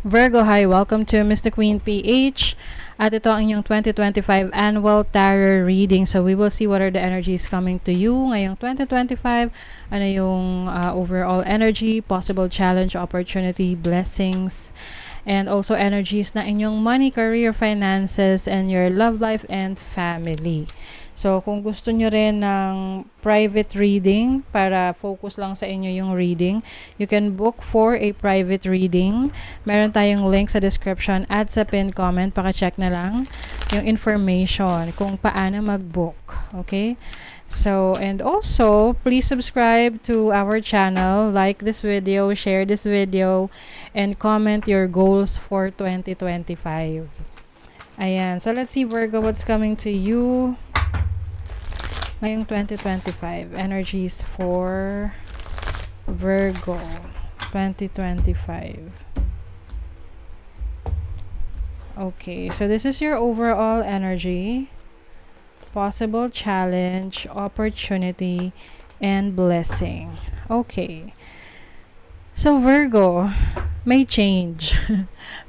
Virgo, hi! Welcome to Mr. Queen PH. At ito ang inyong 2025 Annual Tarot Reading. So we will see what are the energies coming to you ngayong 2025. Ano yung overall energy, possible challenge, opportunity, blessings, and also energies na inyong money, career, finances, and your love life and family. So, kung gusto nyo rin ng private reading para focus lang sa inyo yung reading, you can book for a private reading. Meron tayong link sa description at sa pinned comment. Paka-check na lang yung information kung paano mag-book. Okay? So, and also, please subscribe to our channel, like this video, share this video, and comment your goals for 2025. Ayan. So, let's see, Virgo, what's coming to you ngayong 2025. Energies for Virgo 2025. Okay, so this is your overall energy, possible challenge, opportunity, and blessing. Okay. So Virgo, may change.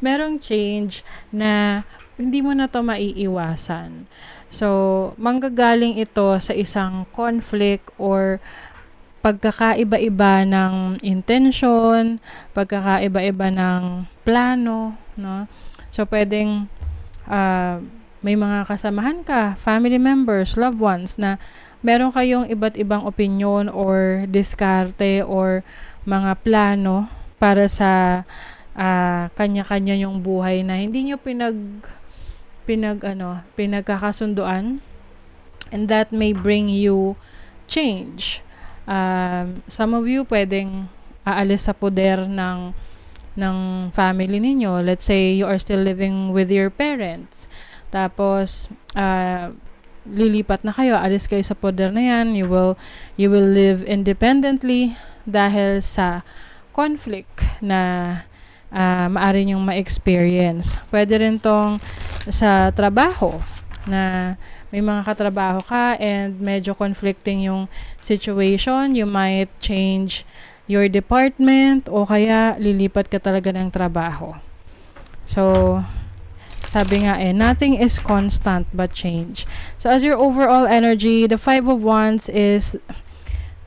Merong change na hindi mo na to maiiwasan. So, manggagaling ito sa isang conflict or pagkakaiba-iba ng intention, pagkakaiba-iba ng plano, no? So, pwedeng may mga kasamahan ka, family members, loved ones na meron kayong iba't ibang opinion or diskarte or mga plano para sa kanya-kanya yung buhay na hindi nyo pinagkakasunduan, and that may bring you change. Some of you pwedeng aalis sa poder ng family ninyo. Let's say you are still living with your parents. Tapos lilipat na kayo, alis kayo sa poder na yan. You will live independently dahil sa conflict na maaari nyong ma-experience. Pwede rin tong sa trabaho na may mga katrabaho ka and medyo conflicting yung situation. You might change your department o kaya lilipat ka talaga ng trabaho. So, sabi nga nothing is constant but change. So, as your overall energy, the 5 of Wands is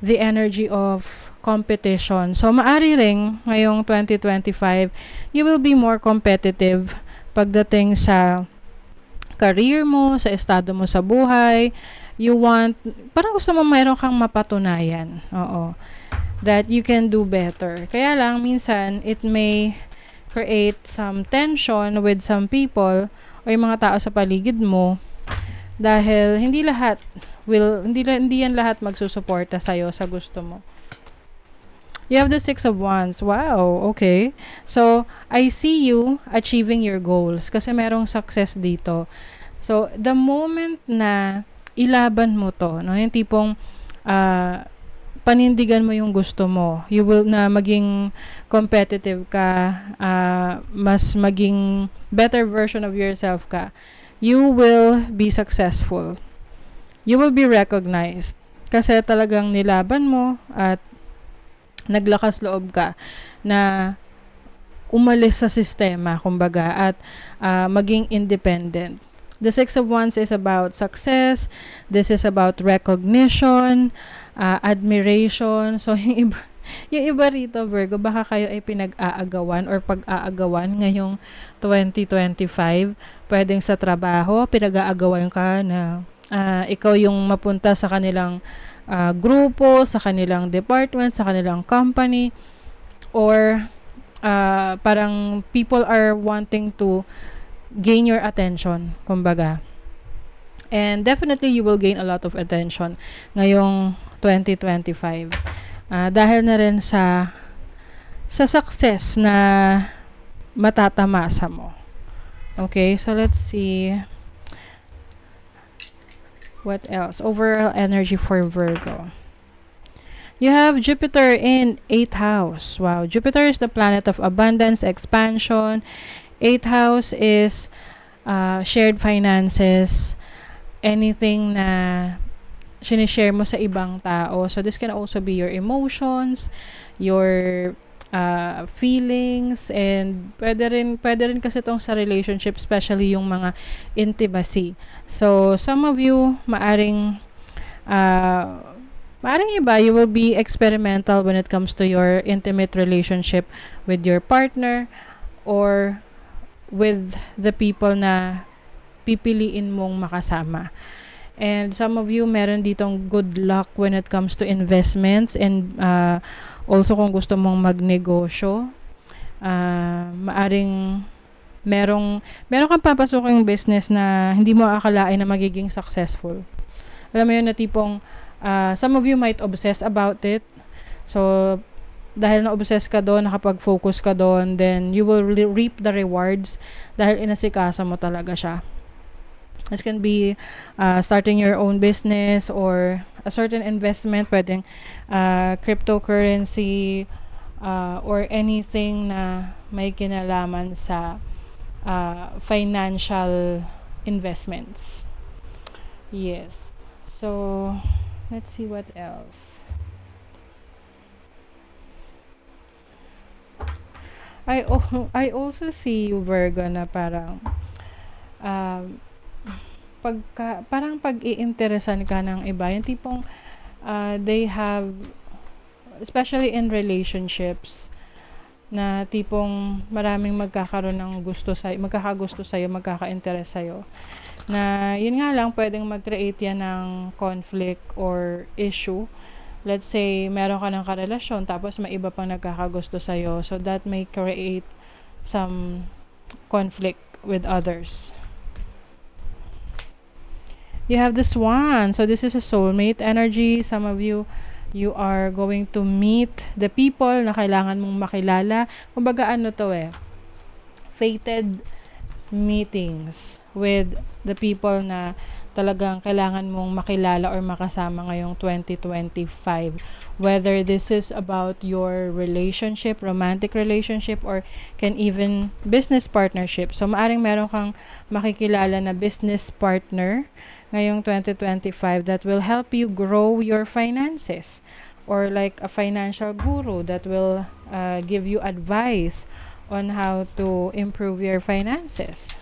the energy of competition. So, maari ring ngayong 2025, you will be more competitive pagdating sa career mo, sa estado mo sa buhay. Parang gusto mo mayroon kang mapatunayan. Oo. That you can do better. Kaya lang, minsan, it may create some tension with some people o yung mga tao sa paligid mo dahil hindi yan lahat magsusuporta sa'yo sa gusto mo. You have the 6 of Wands. Wow, okay. So, I see you achieving your goals kasi merong success dito. So, the moment na ilaban mo to, no, yung tipong panindigan mo yung gusto mo, you will na maging competitive ka, mas maging better version of yourself ka, you will be successful. You will be recognized kasi talagang nilaban mo at naglakas loob ka na umalis sa sistema, kumbaga, at maging independent. The 6 of Wands is about success. This is about recognition, admiration. So, yung iba rito, Virgo, baka kayo ay pinag-aagawan or pag-aagawan ngayong 2025. Pwedeng sa trabaho, pinag-aagawan ka na ikaw yung mapunta sa kanilang grupo, sa kanilang department, sa kanilang company, or parang people are wanting to gain your attention, kumbaga. And definitely you will gain a lot of attention ngayong 2025. Dahil na rin sa success na matatamasa mo. Okay, so let's see. What else? Overall energy for Virgo. You have Jupiter in 8th house. Wow. Jupiter is the planet of abundance, expansion. 8th house is shared finances. Anything na sinishare mo sa ibang tao. So, this can also be your emotions, your feelings, and pwede rin kasi itong sa relationship, especially yung mga intimacy. So some of you maaring iba, you will be experimental when it comes to your intimate relationship with your partner or with the people na pipiliin mong makasama. And some of you, meron ditong good luck when it comes to investments, and also kung gusto mong magnegosyo, maaring meron kang papasok yung business na hindi mo akalain na magiging successful. Alam mo yun, na tipong some of you might obsess about it. So dahil na-obsess ka doon, nakapag-focus ka doon, then you will reap the rewards dahil inasikasa mo talaga siya. This can be starting your own business or a certain investment, pwedeng cryptocurrency, or anything na may kinalaman sa financial investments. Yes. So, let's see what else. I also see you, Virgo, na parang parang pag-iinteresan ka ng iba, yung tipong they have, especially in relationships, na tipong maraming magkakaroon ng magkakagusto sa'yo, magkaka-interest sa'yo, na yun nga lang, pwedeng mag-create yan ng conflict or issue. Let's say, meron ka ng karelasyon, tapos may iba pang nagkakagusto sa'yo, so that may create some conflict with others. You have the Swan. So this is a soulmate energy. Some of you are going to meet the people na kailangan mong makilala. Kumbaga ano to fated meetings with the people na talagang kailangan mong makilala or makasama ngayong 2025. Whether this is about your relationship, romantic relationship, or can even business partnership. So maaring meron kang makikilala na business partner ngayong 2025 that will help you grow your finances, or like a financial guru that will give you advice on how to improve your finances.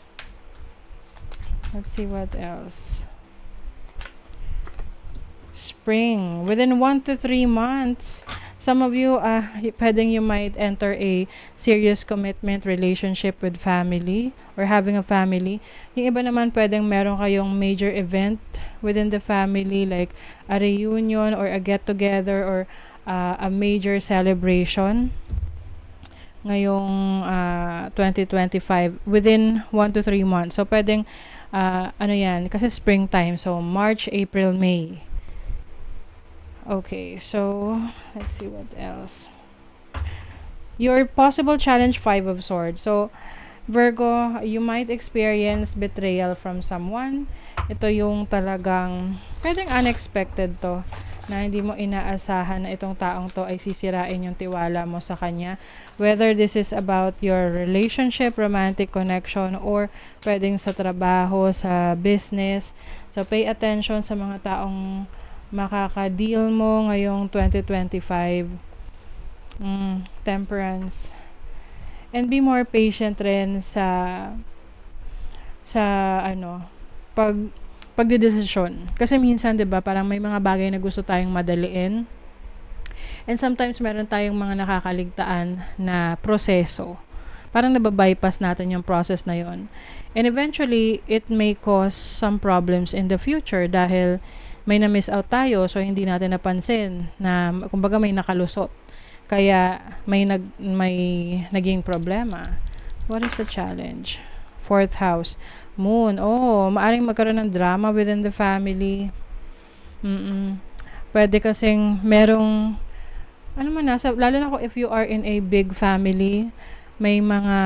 Let's see what else. Spring. Within 1 to 3 months, some of you, pwedeng you might enter a serious commitment relationship with family or having a family. Yung iba naman, pwedeng meron kayong major event within the family, like a reunion or a get-together, or a major celebration ngayong 2025 within 1 to 3 months. So pwedeng ano yan, kasi springtime, so March, April, May. Okay, so let's see what else. Your possible challenge, 5 of Swords. So Virgo, you might experience betrayal from someone. Ito yung talagang pwedeng unexpected to, na hindi mo inaasahan na itong taong to ay sisirain yung tiwala mo sa kanya. Whether this is about your relationship, romantic connection, or pwedeng sa trabaho, sa business. So pay attention sa mga taong makaka-deal mo ngayong 2025. Temperance. And be more patient rin sa pagdedesisyon. Kasi minsan, 'di ba, parang may mga bagay na gusto tayong madaliin. And sometimes meron tayong mga nakakaligtaan na proseso. Parang nababypass natin yung process na yon. And eventually, it may cause some problems in the future dahil may na-miss out tayo, so hindi natin napansin na kumbaga may nakalusot. Kaya may naging problema. What is the challenge? 4th house. Moon. Oh, maaring magkaroon ng drama within the family. Pwede kasing merong lalo na if you are in a big family, may mga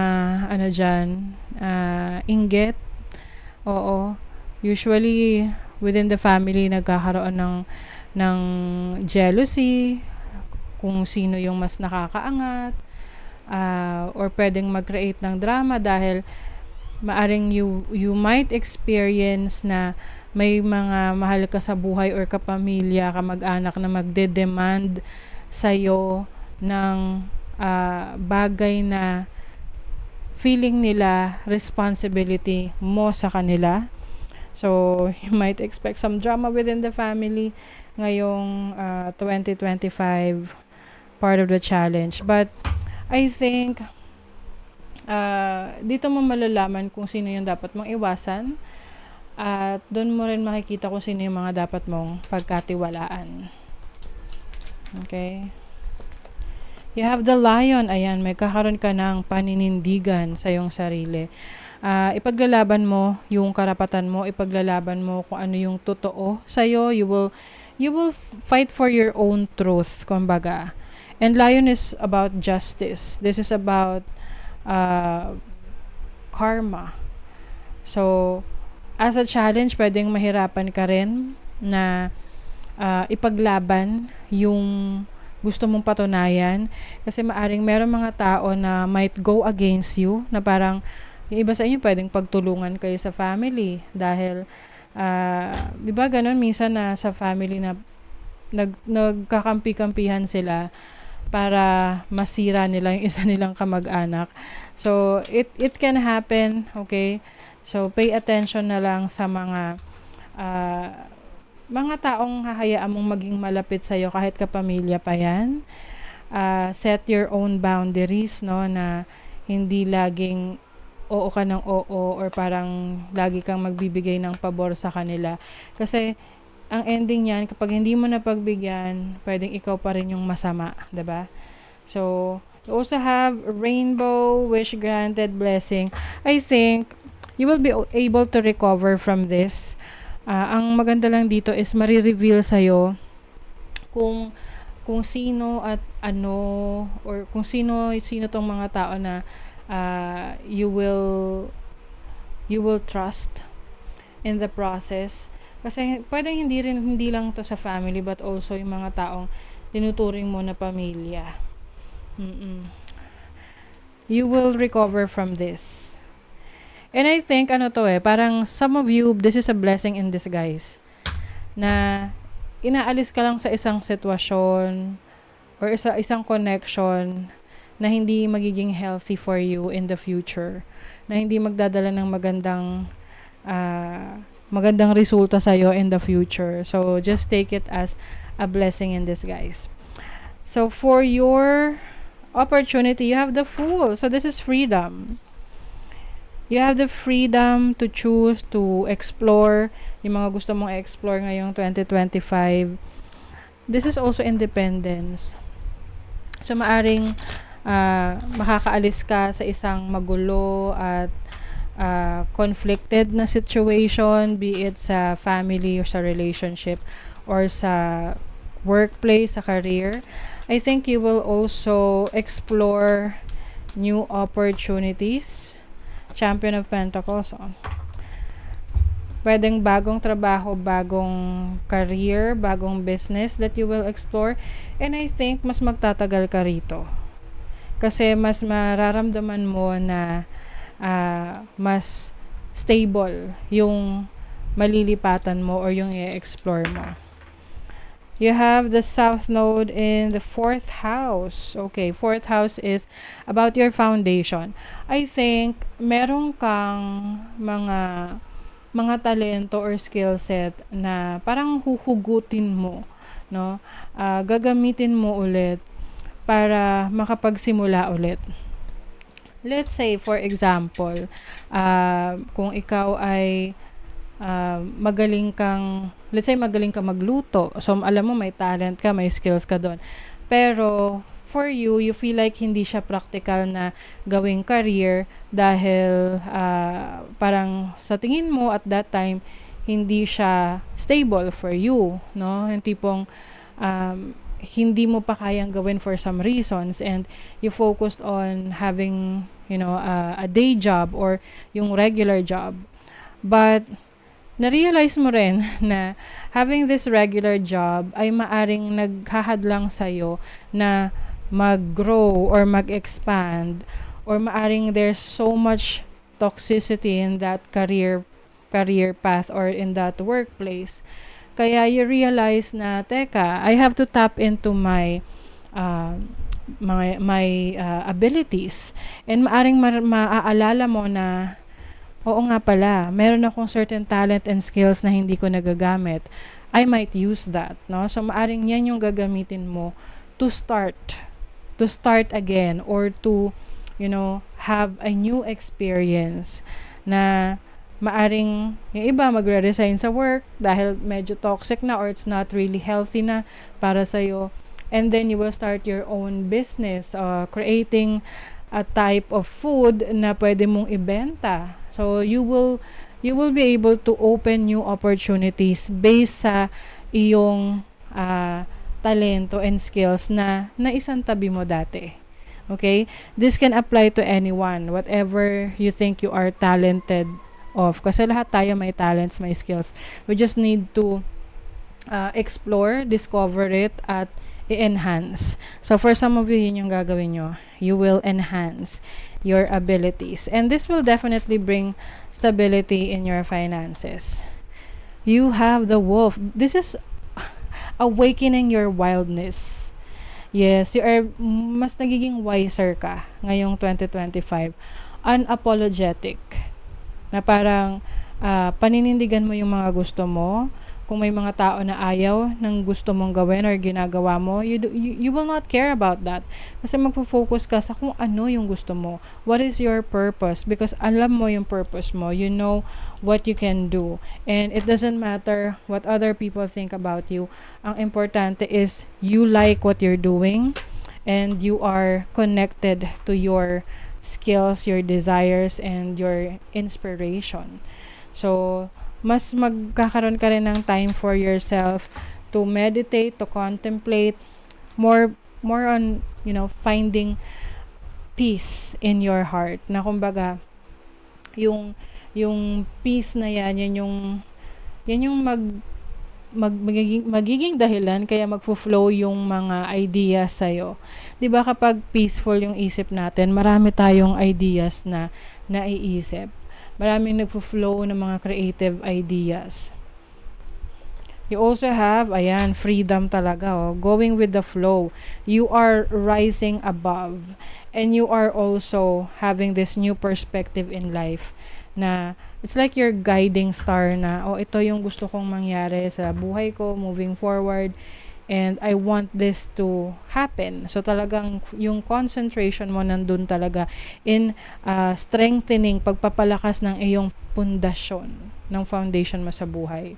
inggit. Oo. Usually within the family nagkakaroon ng jealousy kung sino yung mas nakakaangat, or pwedeng mag-create ng drama dahil maaring you might experience na may mga mahal ka sa buhay or kapamilya, kamag-anak na magde-demand sa'yo ng bagay na feeling nila responsibility mo sa kanila. So, you might expect some drama within the family ngayong 2025 part of the challenge. But I think dito mo malalaman kung sino yung dapat mong iwasan at doon mo rin makikita kung sino yung mga dapat mong pagkatiwalaan. Okay? You have the lion. Ayan, may kakaroon ka ng paninindigan sa iyong sarili. Ipaglalaban mo yung karapatan mo, ipaglalaban mo kung ano yung totoo sa'yo. You will fight for your own truth, kumbaga. And lion is about justice. This is about karma. So, as a challenge, pwedeng mahirapan ka rin na ipaglaban yung gusto mong patunayan. Kasi maaring meron mga tao na might go against you, na parang yung iba sa inyo pwedeng pagtulungan kayo sa family. Dahil, di ba ganun, minsan na sa family na nagkakampi-kampihan sila para masira nila yung isa nilang kamag-anak. So, it can happen, okay? So, pay attention na lang sa mga taong hahayaan mong maging malapit sa'yo kahit kapamilya pa yan. Set your own boundaries, no, na hindi laging oo ka ng oo or parang lagi kang magbibigay ng pabor sa kanila. Kasi, ang ending yan, kapag hindi mo napagbigyan, pwedeng ikaw pa rin yung masama, diba? So, you also have rainbow, wish granted, blessing. I think, you will be able to recover from this. Ang maganda lang dito is marireveal sa'yo kung sino at ano, or kung sino tong mga tao na you will trust in the process. Kasi pwedeng hindi lang to sa family, but also yung mga taong tinuturing mo na pamilya. You will recover from this. And I think, parang some of you, this is a blessing in disguise. Na inaalis ka lang sa isang sitwasyon or isang connection na hindi magiging healthy for you in the future. Na hindi magdadala ng magandang resulta sa'yo in the future. So, just take it as a blessing in disguise. So, for your opportunity, you have the Fool. So, this is freedom. You have the freedom to choose to explore yung mga gusto mong explore ngayong 2025. This is also independence. So, maaring makakaalis ka sa isang magulo at conflicted na situation, be it sa family or sa relationship or sa workplace, sa career. I think you will also explore new opportunities. Champion of Pentacles. Pwedeng bagong trabaho, bagong career, bagong business that you will explore. And I think mas magtatagal ka rito. Kasi mas mararamdaman mo na mas stable yung malilipatan mo or yung i-explore mo. You have the South Node in the 4th house. Okay, 4th house is about your foundation. I think meron kang mga talento or skill set na parang huhugutin mo, no? Gagamitin mo ulit para makapagsimula ulit. Let's say, for example, kung ikaw ay magaling kang magluto. So, alam mo, may talent ka, may skills ka doon. Pero, for you feel like hindi siya practical na gawing career dahil parang sa tingin mo at that time, hindi siya stable for you, no? Yung tipong hindi mo pa kayang gawin for some reasons and you focused on having, a day job or yung regular job. But, na-realize mo rin na having this regular job ay maaring naghahadlang sa'yo na mag-grow or mag-expand or maaring there's so much toxicity in that career path or in that workplace. Kaya you realize na, teka, I have to tap into my abilities. And maaring maaalala mo na, oo nga pala, meron akong certain talent and skills na hindi ko nagagamit. I might use that, no? So maaring yan yung gagamitin mo to start again, or to, have a new experience na maaring yung iba magre-resign sa work dahil medyo toxic na, or it's not really healthy na para sa'yo. And then you will start your own business, creating a type of food na pwede mong ibenta. So you will be able to open new opportunities based sa iyong talento and skills na naisang tabi mo dati. Okay? This can apply to anyone, whatever you think you are talented of. Kasi lahat tayo may talents, may skills. We just need to explore, discover it, at i-enhance. So for some of you, yun yung gagawin nyo. You will enhance your abilities. And this will definitely bring stability in your finances. You have the wolf. This is awakening your wildness. Yes, you are mas nagiging wiser ka ngayong 2025. Unapologetic. Na parang paninindigan mo yung mga gusto mo. Kung may mga tao na ayaw ng gusto mong gawin or ginagawa mo, you will not care about that. Kasi magpo-focus ka sa kung ano yung gusto mo. What is your purpose? Because alam mo yung purpose mo. You know what you can do. And it doesn't matter what other people think about you. Ang importante is you like what you're doing and you are connected to your skills, your desires, and your inspiration. So, mas magkakaroon ka rin ng time for yourself to meditate, to contemplate, more on, finding peace in your heart. Na kumbaga, yung peace na yan yung magiging dahilan kaya magfo-flow yung mga ideas sa'yo. 'Di ba kapag peaceful yung isip natin, marami tayong ideas na naiisip. Maraming nagfo-flow ng mga creative ideas. You also have, freedom talaga, going with the flow. You are rising above. And you are also having this new perspective in life na it's like your guiding star na, ito yung gusto kong mangyari sa buhay ko, moving forward. And I want this to happen. So talagang yung concentration mo nandun talaga in strengthening, pagpapalakas ng iyong pundasyon, ng foundation mo sa buhay.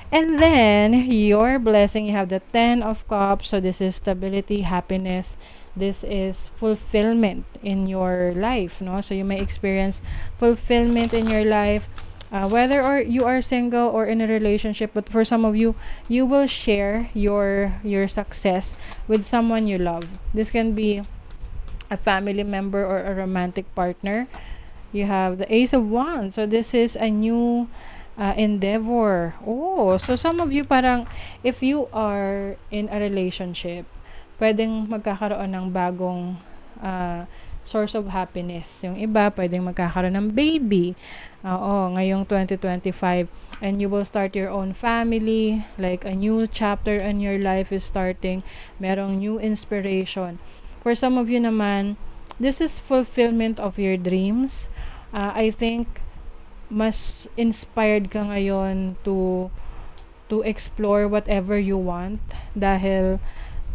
And then, your blessing, you have the 10 of Cups. So this is stability, happiness. This is fulfillment in your life, no? So you may experience fulfillment in your life. Whether or you are single or in a relationship, but for some of you, you will share your success with someone you love. This can be a family member or a romantic partner. You have the Ace of Wands. So this is a new endeavor. So some of you parang if you are in a relationship, pwedeng magkakaroon ng bagong source of happiness. Yung iba, pwedeng magkakaroon ng baby. Ngayong 2025. And you will start your own family. Like a new chapter in your life is starting. Merong new inspiration. For some of you naman, this is fulfillment of your dreams. I think mas inspired ka ngayon to explore whatever you want dahil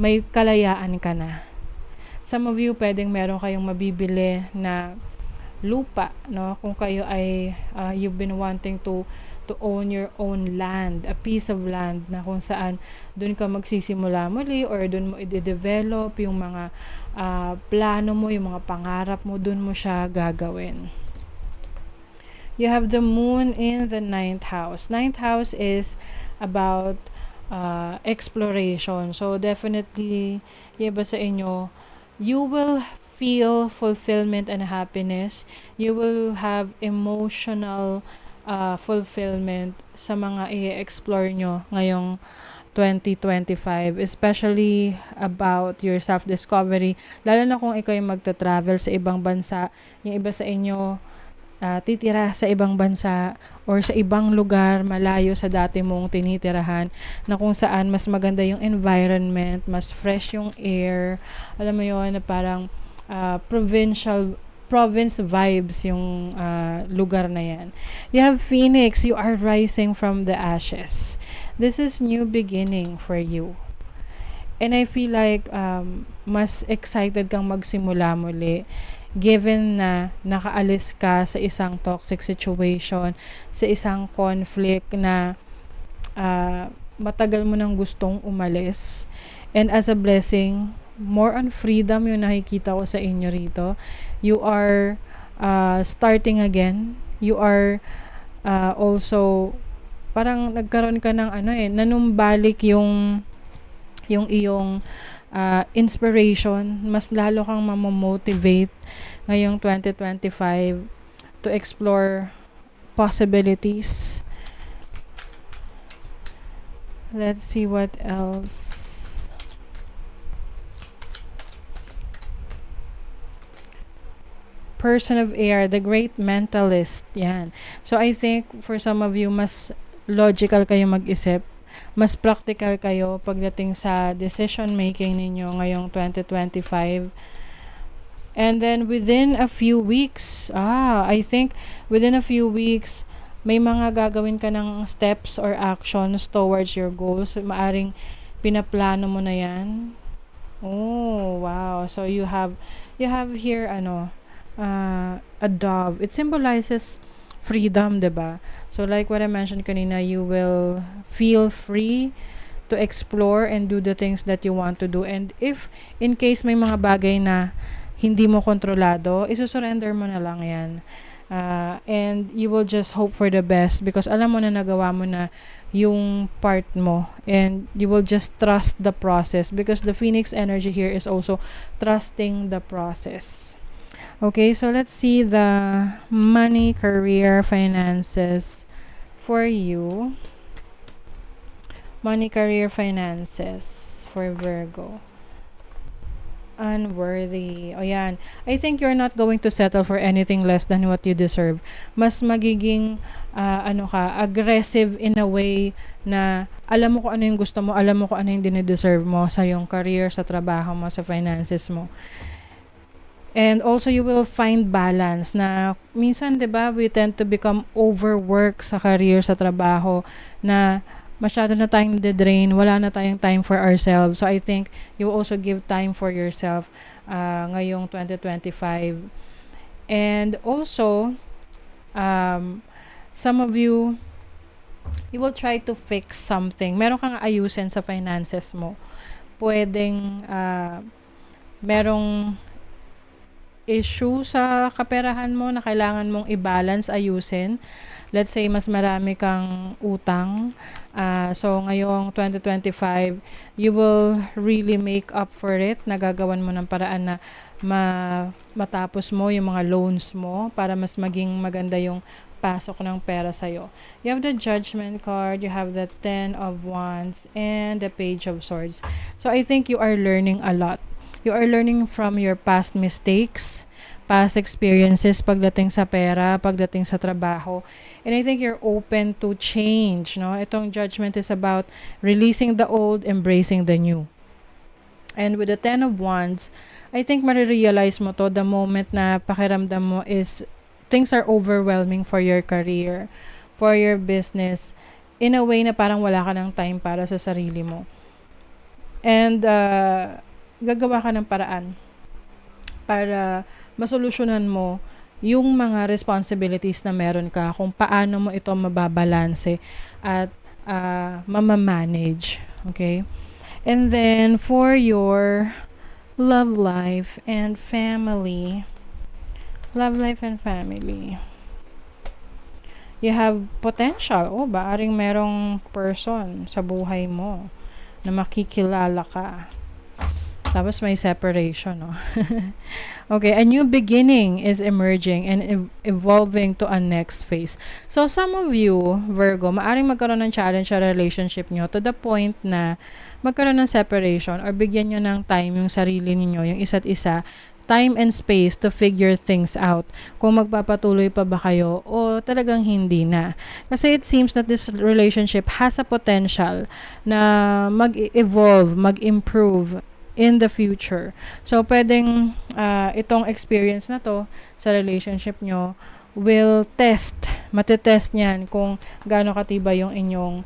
may kalayaan ka na. Some of you, pwedeng meron kayong mabibili na lupa, no? Kung kayo ay you've been wanting to own your own land, a piece of land na kung saan dun ka magsisimula muli or dun mo i-develop yung mga plano mo, yung mga pangarap mo, dun mo siya gagawin. You have the moon in the 9th house. 9th house is about exploration. So definitely, iba sa inyo, you will feel fulfillment and happiness. You will have emotional fulfillment sa mga i-explore nyo ngayong 2025, especially about your self-discovery. Lalo na kung ikaw yung magta-travel sa ibang bansa, yung iba sa inyo, titira sa ibang bansa or sa ibang lugar malayo sa dati mong tinitirahan, na kung saan mas maganda yung environment, mas fresh yung air, alam mo yun, na parang province vibes yung lugar na yan. You have Phoenix, you are rising from the ashes. This is new beginning for you. And I feel like mas excited kang magsimula muli, given na nakaalis ka sa isang toxic situation, sa isang conflict na matagal mo nang gustong umalis. And as a blessing, more on freedom yung nakikita ko sa inyo rito. You are starting again. You are also parang nagkaroon ka ng nanumbalik yung iyong inspiration. Mas lalo kang mamomotivate ngayong 2025 to explore possibilities. Let's see what else. Person of air, the great mentalist. Yan. So I think for some of you, mas logical kayo mag-isip, mas practical kayo pagdating sa decision making ninyo ngayong 2025. And then within a few weeks, I think within a few weeks, may mga gagawin ka ng steps or actions towards your goals. Maaring pinaplano mo na yan. Oh, wow. So you have here a dove. It symbolizes freedom, diba? So like what I mentioned kanina, you will feel free to explore and do the things that you want to do. And if in case may mga bagay na hindi mo kontrolado, isusurrender mo na lang yan. And you will just hope for the best because alam mo na nagawa mo na yung part mo, and you will just trust the process because the Phoenix energy here is also trusting the process. Okay, so let's see the money, career, finances for you. Money, career, finances for Virgo. Unworthy. O yan. I think you're not going to settle for anything less than what you deserve. Mas magiging aggressive in a way na alam mo kung ano yung gusto mo, alam mo kung ano yung dinideserve mo sa yung career, sa trabaho mo, sa finances mo. And also you will find balance na minsan 'di ba we tend to become overwork sa career, sa trabaho, na masyado na tayong de-drain, wala na tayong time for ourselves. So I think you will also give time for yourself ngayong 2025. And also some of you will try to fix something. Meron kang ayusin sa finances mo. Pwedeng merong issue sa kaperahan mo na kailangan mong i-balance, ayusin. Let's say mas marami kang utang. So ngayong 2025, you will really make up for it. Nagagawan mo ng paraan na matapos mo yung mga loans mo para mas maging maganda yung pasok ng pera sa'yo. You have the Judgment card, you have the 10 of Wands, and the Page of Swords. So I think you are learning a lot. You are learning from your past mistakes, past experiences pagdating sa pera, pagdating sa trabaho. And I think you're open to change, no? Itong Judgment is about releasing the old, embracing the new. And with the 10 of Wands, I think marirealize mo to the moment na pakiramdam mo is things are overwhelming for your career, for your business, in a way na parang wala ka ng time para sa sarili mo. And gagawa ka ng paraan para masolusyonan mo yung mga responsibilities na meron ka, kung paano mo ito mababalanse at mamamanage. Okay? And then, for your love life and family, you have potential. Baaring merong person sa buhay mo na makikilala ka. Tapos may separation, no? Okay, a new beginning is emerging and evolving to a next phase. So, some of you, Virgo, maaring magkaroon ng challenge sa relationship nyo to the point na magkaroon ng separation or bigyan nyo ng time yung sarili ninyo, yung isa't isa, time and space to figure things out. Kung magpapatuloy pa ba kayo o talagang hindi na. Kasi it seems that this relationship has a potential na mag-evolve, mag-improve in the future. So, pwedeng itong experience na to sa relationship nyo will matetest niyan kung gaano katibay yung inyong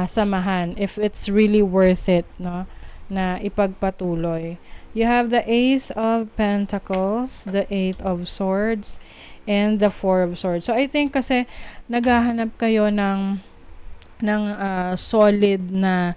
samahan, if it's really worth it, no, na ipagpatuloy. You have the Ace of Pentacles, the Eight of Swords, and the Four of Swords. So, I think kasi naghahanap kayo ng solid na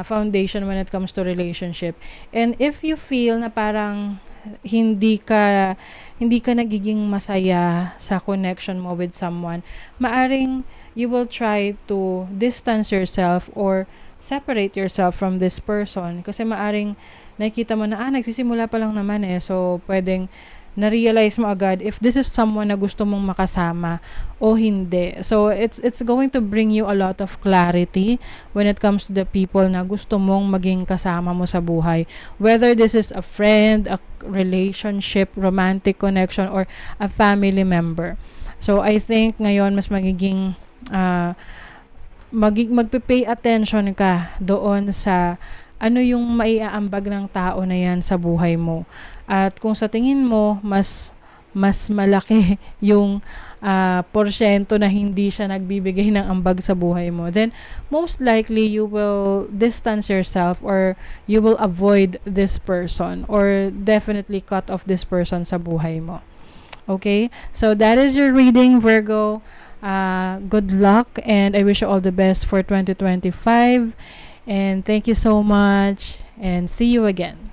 foundation when it comes to relationship. And if you feel na parang hindi ka nagiging masaya sa connection mo with someone, maaring you will try to distance yourself or separate yourself from this person, kasi maaring nakikita mo na nagsisimula pa lang naman so pwedeng na-realize mo agad if this is someone na gusto mong makasama o hindi. So it's going to bring you a lot of clarity when it comes to the people na gusto mong maging kasama mo sa buhay, whether this is a friend, a relationship, romantic connection, or a family member. So I think ngayon mas magiging magpe-pay attention ka doon sa ano yung maiaambag ng tao na yan sa buhay mo. At kung sa tingin mo mas malaki yung porsyento na hindi siya nagbibigay ng ambag sa buhay mo, then most likely you will distance yourself or you will avoid this person or definitely cut off this person sa buhay mo. Okay? So that is your reading, Virgo. Good luck and I wish you all the best for 2025. And thank you so much and see you again.